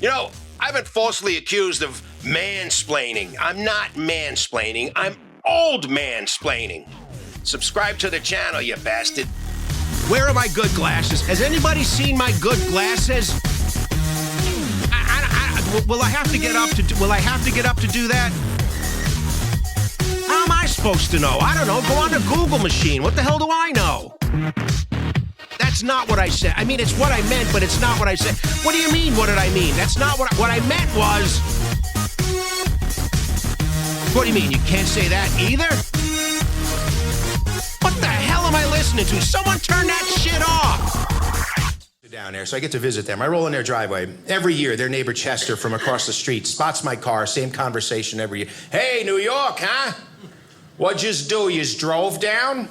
You know, I've been falsely accused of mansplaining. I'm not mansplaining. I'm old mansplaining. Subscribe to the channel, you bastard. Where are my good glasses? Has anybody seen my good glasses? Will I have to get up to do that? How am I supposed to know? I don't know. Go on the Google machine. What the hell do I know? That's not what I said. I mean, it's what I meant, but it's not what I said. What do you mean, what did I mean? That's not what I meant was... What do you mean, you can't say that either? What the hell am I listening to? Someone turn that shit off! Down there, so I get to visit them. I roll in their driveway. Every year, their neighbor Chester from across the street spots my car, same conversation every year. Hey, New York, huh? What'd you do? You drove down?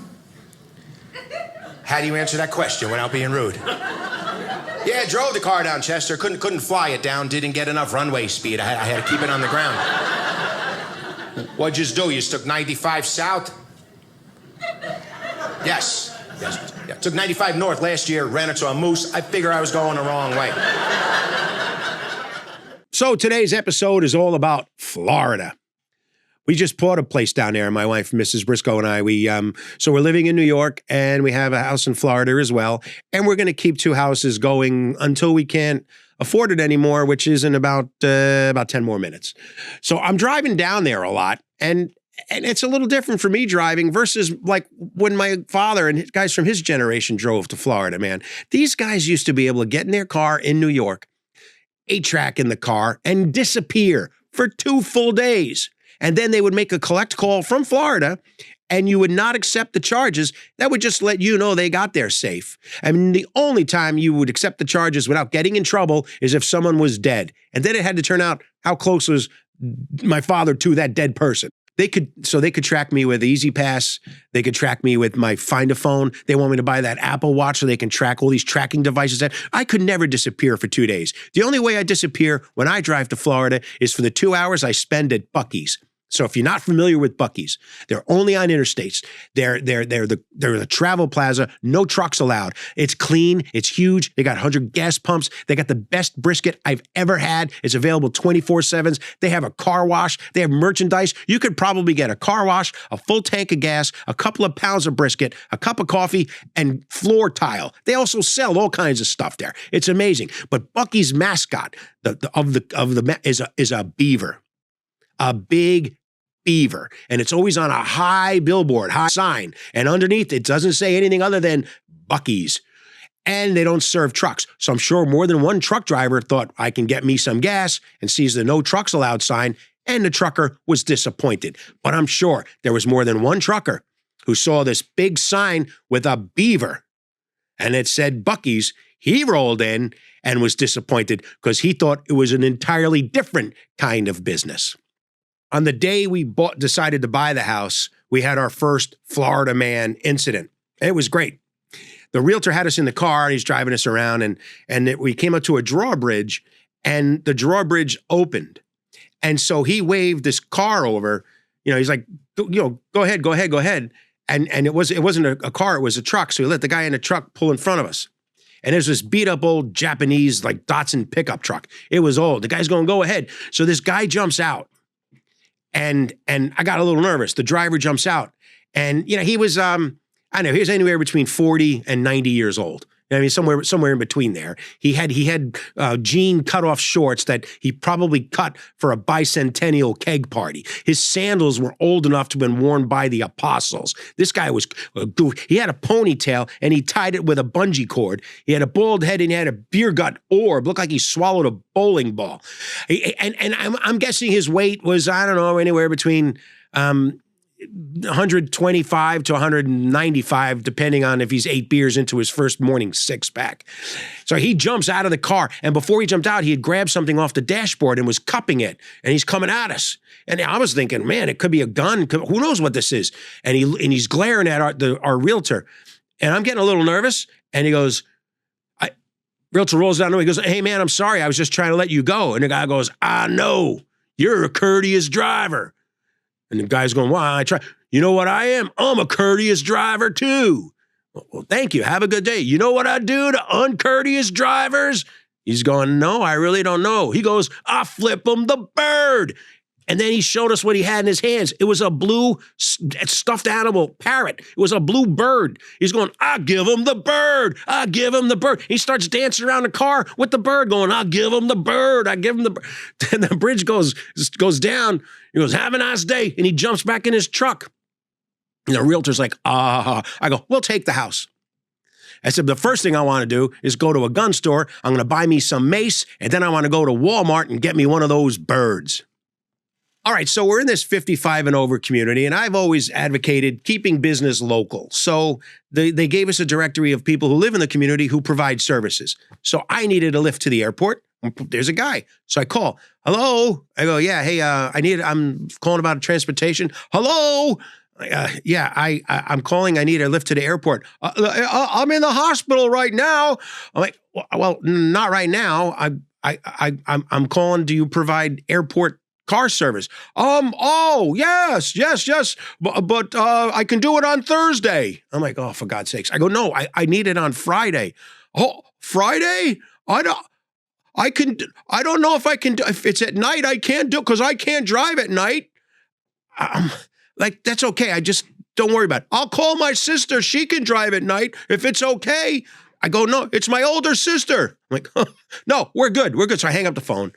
How do you answer that question without being rude? Yeah, drove the car down, Chester. Couldn't fly it down. Didn't get enough runway speed. I had to keep it on the ground. What'd you do? You took 95 south? Yes. Yeah. Took 95 north last year. Ran into a moose. I figure I was going the wrong way. So today's episode is all about Florida. We just bought a place down there, my wife, Mrs. Briscoe, and I. So we're living in New York, and we have a house in Florida as well. And we're going to keep two houses going until we can't afford it anymore, which is in about 10 more minutes. So I'm driving down there a lot, and it's a little different for me driving versus like when my father and guys from his generation drove to Florida, man. These guys used to be able to get in their car in New York, 8-track in the car, and disappear for 2 full days. And then they would make a collect call from Florida, and you would not accept the charges. That would just let you know they got there safe. I mean, the only time you would accept the charges without getting in trouble is if someone was dead. And then it had to turn out how close was my father to that dead person. They could track me with Easy Pass. They could track me with my Find a Phone. They want me to buy that Apple Watch so they can track all these tracking devices. I could never disappear for 2 days. The only way I disappear when I drive to Florida is for the 2 hours I spend at Buc-ee's. So if you're not familiar with Buc-ee's, they're only on interstates. They're the travel plaza, no trucks allowed. It's clean, it's huge. They got 100 gas pumps. They got the best brisket I've ever had. It's available 24/7. They have a car wash. They have merchandise. You could probably get a car wash, a full tank of gas, a couple of pounds of brisket, a cup of coffee, and floor tile. They also sell all kinds of stuff there. It's amazing. But Buc-ee's mascot is a beaver. A big beaver, and it's always on a high billboard, high sign, and underneath it doesn't say anything other than Buc-ee's. And they don't serve trucks. So I'm sure more than one truck driver thought, I can get me some gas, and sees the no trucks allowed sign, and the trucker was disappointed. But I'm sure there was more than one trucker who saw this big sign with a beaver, and it said Buc-ee's. He rolled in and was disappointed because he thought it was an entirely different kind of business. On the day we decided to buy the house, we had our first Florida man incident. It was great. The realtor had us in the car, and he's driving us around, and we came up to a drawbridge, and the drawbridge opened. And so he waved this car over. You know, he's like, go ahead. And it wasn't a car, it was a truck. So he let the guy in the truck pull in front of us. And there's this beat up old Japanese like Datsun pickup truck. It was old. The guy's going, go ahead. So this guy jumps out. And I got a little nervous. The driver jumps out, and he was he was anywhere between 40 and 90 years old. I mean, somewhere in between there. He had jean cut-off shorts that he probably cut for a bicentennial keg party. His sandals were old enough to have been worn by the apostles. This guy was he had a ponytail, and he tied it with a bungee cord. He had a bald head, and he had a beer gut orb. Looked like he swallowed a bowling ball. And I'm guessing his weight was, I don't know, anywhere between 125 to 195, depending on if he's 8 beers into his first morning 6-pack. So he jumps out of the car, and before he jumped out, he had grabbed something off the dashboard and was cupping it, and he's coming at us. And I was thinking, man, it could be a gun. Who knows what this is? And he's glaring at our realtor, and I'm getting a little nervous. And he goes, realtor rolls down to him. He goes, hey, man, I'm sorry. I was just trying to let you go. And the guy goes, no, you're a courteous driver. And the guy's going, well, I try. You know what I am? I'm a courteous driver too. Well, thank you. Have a good day. You know what I do to uncourteous drivers? He's going, no, I really don't know. He goes, I flip him the bird. And then he showed us what he had in his hands. It was a blue stuffed animal parrot. It was a blue bird. He's going, I'll give him the bird. I'll give him the bird. He starts dancing around the car with the bird going, I'll give him the bird. I'll give him the bird. And the bridge goes down. He goes, have a nice day. And he jumps back in his truck. And the realtor's like, I go, we'll take the house. I said, the first thing I want to do is go to a gun store. I'm going to buy me some mace. And then I want to go to Walmart and get me one of those birds. All right, so we're in this 55 and over community, and I've always advocated keeping business local. So they gave us a directory of people who live in the community who provide services. So I needed a lift to the airport. There's a guy. So I call. Hello? I go, yeah, hey, I'm calling about transportation. Hello? Yeah, I'm calling. I need a lift to the airport. I'm in the hospital right now. I'm like, well, not right now. I'm calling. Do you provide airport car service? Oh, yes. But I can do it on Thursday. I'm like, oh, for God's sakes. I go, no, I need it on Friday. Oh, Friday? I don't know if I can do, if it's at night, I can't do, because I can't drive at night. Like, that's okay. I just don't worry about it. I'll call my sister. She can drive at night if it's okay. I go, no, it's my older sister. I'm like, no, we're good. So I hang up the phone.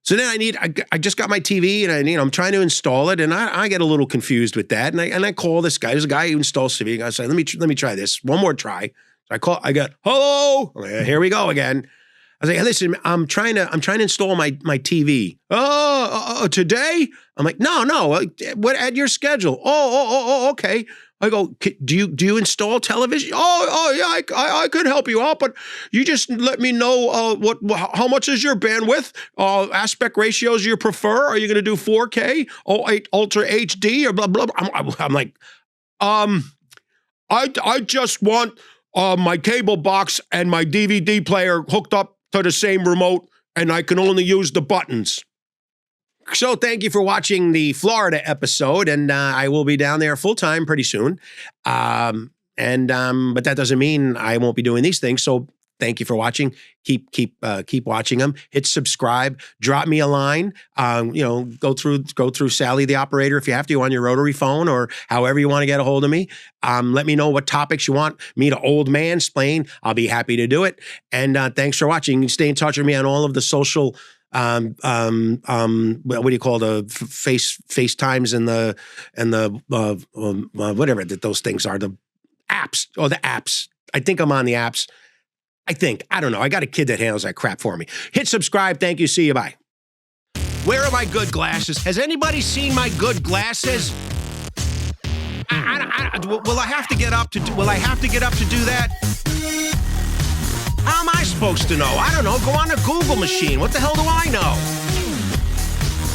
So then I just got my TV and I'm trying to install it, and I get a little confused with that. And I call this guy. There's a guy who installs TV. I say, let me try this. One more try. So I got, hello. Here we go again. I say, hey, listen, I'm trying to install my TV. Today? I'm like, no. What at your schedule? Oh, okay. I go, do you install television? Oh yeah, I could help you out, but you just let me know how much is your bandwidth, aspect ratios you prefer. Are you going to do 4K, 08 Ultra HD, or blah blah blah? I'm like, I just want my cable box and my DVD player hooked up to the same remote, and I can only use the buttons. So thank you for watching the Florida episode, and I will be down there full time pretty soon. But that doesn't mean I won't be doing these things. So thank you for watching. Keep watching them. Hit subscribe. Drop me a line. Go through Sally, the operator, if you have to, on your rotary phone or however you want to get a hold of me. Let me know what topics you want me to Old Mansplain. I'll be happy to do it. And thanks for watching. You can stay in touch with me on all of the social. What do you call the FaceTimes and the whatever that those things are, the apps. Oh, the apps. I think I'm on the apps. I don't know. I got a kid that handles that crap for me. Hit subscribe. Thank you. See you. Bye. Where are my good glasses? Has anybody seen my good glasses? Will I have to get up to do that? How am I supposed to know? I don't know. Go on a Google machine. What the hell do I know?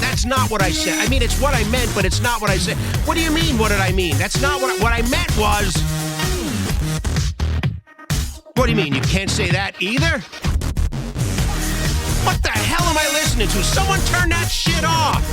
That's not what I said. I mean, it's what I meant, but it's not what I said. What do you mean, what did I mean? That's not what I meant was... What do you mean? You can't say that either? What the hell am I listening to? Someone turn that shit off!